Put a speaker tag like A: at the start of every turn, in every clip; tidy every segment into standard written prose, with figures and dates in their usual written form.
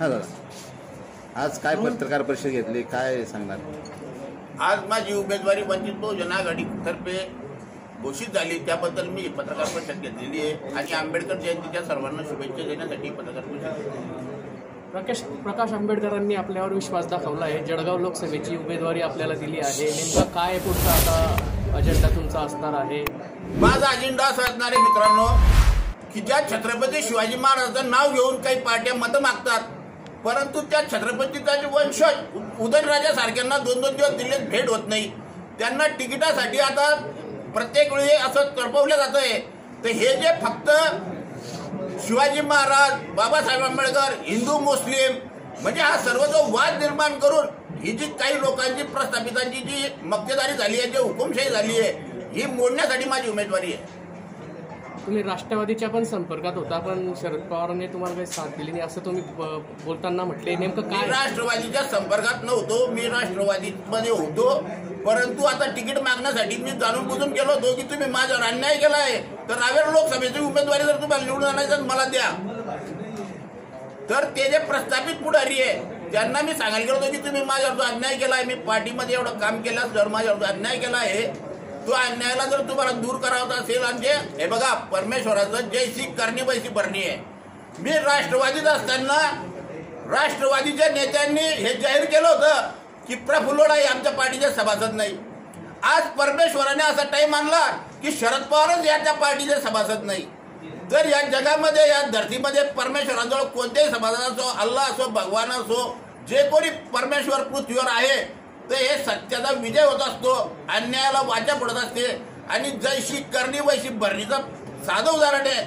A: हा दादा, आज काय पत्रकार परिषद घेतली, काय सांगणार?
B: आज माझी उमेदवारी वंचित बहुजन आघाडीतर्फे घोषित झाली, त्याबद्दल मी पत्रकार परिषद घेतलेली आहे आणि आंबेडकर जयंतीच्या सर्वांना शुभेच्छा देण्यासाठी पत्रकार परिषद.
C: प्रकाश आंबेडकरांनी आपल्यावर विश्वास दाखवला आहे. जळगाव लोकसभेची उमेदवारी आपल्याला दिली आहे. नेमका काय पुढचा आता अजेंडा तुमचा असणार आहे?
B: माझा अजेंडा असा असणार आहे मित्रांनो, की ज्या छत्रपती शिवाजी महाराजांचं नाव घेऊन काही पार्ट्या मतं मागतात, परंतु त्या छत्रपतीचा वंशज उदयनराजासारख्यांना 2-2 दिवस दिल्लीत भेट होत नाही. त्यांना तिकिटासाठी आता प्रत्येक वेळी असं तडपवलं जात आहे. तर हे जे फक्त शिवाजी महाराज, बाबासाहेब आंबेडकर, हिंदू मुस्लिम म्हणजे हा सर्व जो वाद निर्माण करून ही जी काही लोकांची प्रस्थापितांची जी मक्तेदारी झाली आहे, जी हुकुमशाही झाली आहे, ही मोडण्यासाठी माझी उमेदवारी आहे.
C: तुम्ही राष्ट्रवादीच्या पण संपर्कात होता, पण शरद पवारांनी तुम्हाला काही साथ दिली नाही असं तुम्ही बोलताना म्हटले. नेमकं काय?
B: राष्ट्रवादीच्या संपर्कात नव्हतो, मी राष्ट्रवादीमध्ये होतो, परंतु आता तिकीट मागण्यासाठी मी जाणून बुजून गेलो होतो की तुम्ही माझ्यावर अन्याय केला आहे, तर रावेर लोकसभेची उमेदवारी जर तुम्हाला निवडून आणायचं मला द्या. तर ते जे प्रस्थापित पुढारी आहे त्यांना मी सांगायला गेलो होतो की तुम्ही माझ्यावर जो अन्याय केला आहे, मी पार्टीमध्ये एवढं काम केलं, जर माझ्यावर अन्याय केला आहे, तो अन्यायाला जर तुम्हाला दूर करावं असेल, आणि हे बघा परमेश्वराचं जयसी करणी वैसी भरणी आहे. मी राष्ट्रवादीत असताना राष्ट्रवादीच्या नेत्यांनी हे जाहीर केलं होतं की प्रफुल्ल हे आमच्या पार्टीचे सभासद नाही. आज परमेश्वराने असा टाइम आणला की शरद पवारच याच्या पार्टीचे सभासद नाही. तर या जगामध्ये, या धरतीमध्ये परमेश्वराजवळ कोणतेही सभासद असो, अल्लाह असो, भगवान असो, जे कोणी परमेश्वर पृथ्वीवर आहे, तर हे सत्याचा विजय होत असतो, अन्यायाला वाचा पडत असते. आणि जैशी करणी वैशी भरणीचं साधं उदाहरण आहे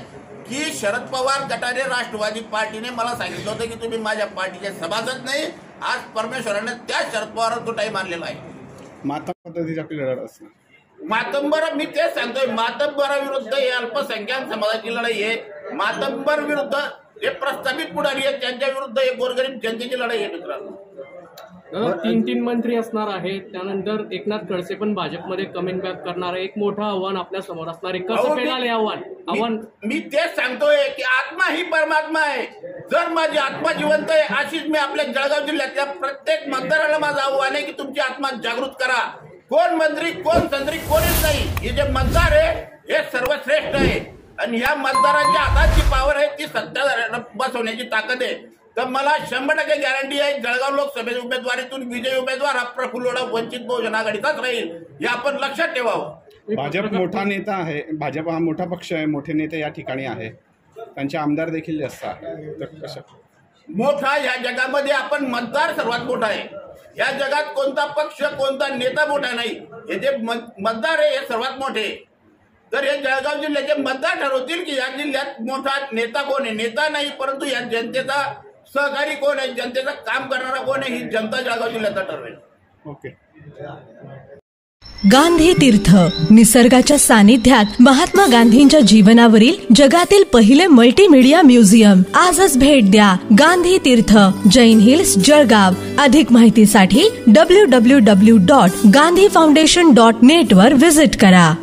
B: की शरद पवार गटाने राष्ट्रवादी पार्टीने मला सांगितलं होतं की तुम्ही माझ्या पार्टीचे सभासद नाही. आज परमेश्वराने त्या शरद पवारांचा तो टाइम आणलेला आहे.
A: मातंबर पद्धतीची आपली लढत असणार.
B: मातंबर, मी तेच सांगतोय, मातंबराविरुद्ध हे अल्पसंख्याक समाजाची लढाई आहे. मातंबर विरुद्ध हे प्रस्थापित पुढारी आहेत, त्यांच्या विरुद्ध हे गोरगरीब जनतेची लढाई आहे मित्रांनो.
C: 3 मंत्री असणार आहेत, त्यानंतर एकनाथ खडसे पण भाजपमध्ये कमिंग बॅक करणार आहे. एक मोठं आव्हान आपल्या समोर असणार आहे. कसं पेलाल आव्हान?
B: मी तेच सांगतोय की आत्मा ही परमात्मा आहे. जर माझी आत्मा जिवंत आहे, अशीच मी आपल्या जळगाव जिल्ह्यातल्या प्रत्येक मतदाराला माझं आव्हान आहे की तुमची आत्मा जागृत करा. कोण मंत्री, कोण संत्री, कोणीच नाही. हे जे मतदार आहे हे सर्वश्रेष्ठ आहे आणि या मतदारांच्या हातात जी पावर आहे ती सत्ता बसवण्याची ताकद आहे. तर मला 100% गॅरंटी आहे, जळगाव लोकसभेच्या उमेदवारीतून विजयी उमेदवार हा प्रफुल्ल वंचित बहुजन आघाडीचाच राहील, हे आपण लक्षात ठेवावं.
A: भाजप मोठा नेता आहे, भाजप हा मोठा पक्ष आहे, मोठे नेते या ठिकाणी आहे, त्यांचे आमदार देखील जास्त आहे. तर कसं
B: मोठा या जगामध्ये आपण मतदार सर्वात मोठा आहे. या जगात कोणता पक्ष, कोणता नेता मोठा नाही, हे जे मतदार आहे हे सर्वात मोठे. तर हे जळगाव जिल्ह्याचे मतदार ठरवतील की या जिल्ह्यात मोठा नेता कोण आहे. नेता नाही, परंतु या जनतेचा सहकारी कोण आहे, जनतेचं काम करणारा कोण आहे, ही जनता जळगाव जिल्ह्यात ठरवेल.
A: ओके.
D: गांधी तीर्थ, निसर्गाच्या सानिध्यात महात्मा गांधींच्या जीवनावरील जगातील पहिले मल्टीमीडिया म्युझियम. आजच भेट द्या. गांधी तीर्थ, जैन हिल्स, जळगाव. अधिक माहितीसाठी www.gandhifoundation.net वर व्हिजिट करा.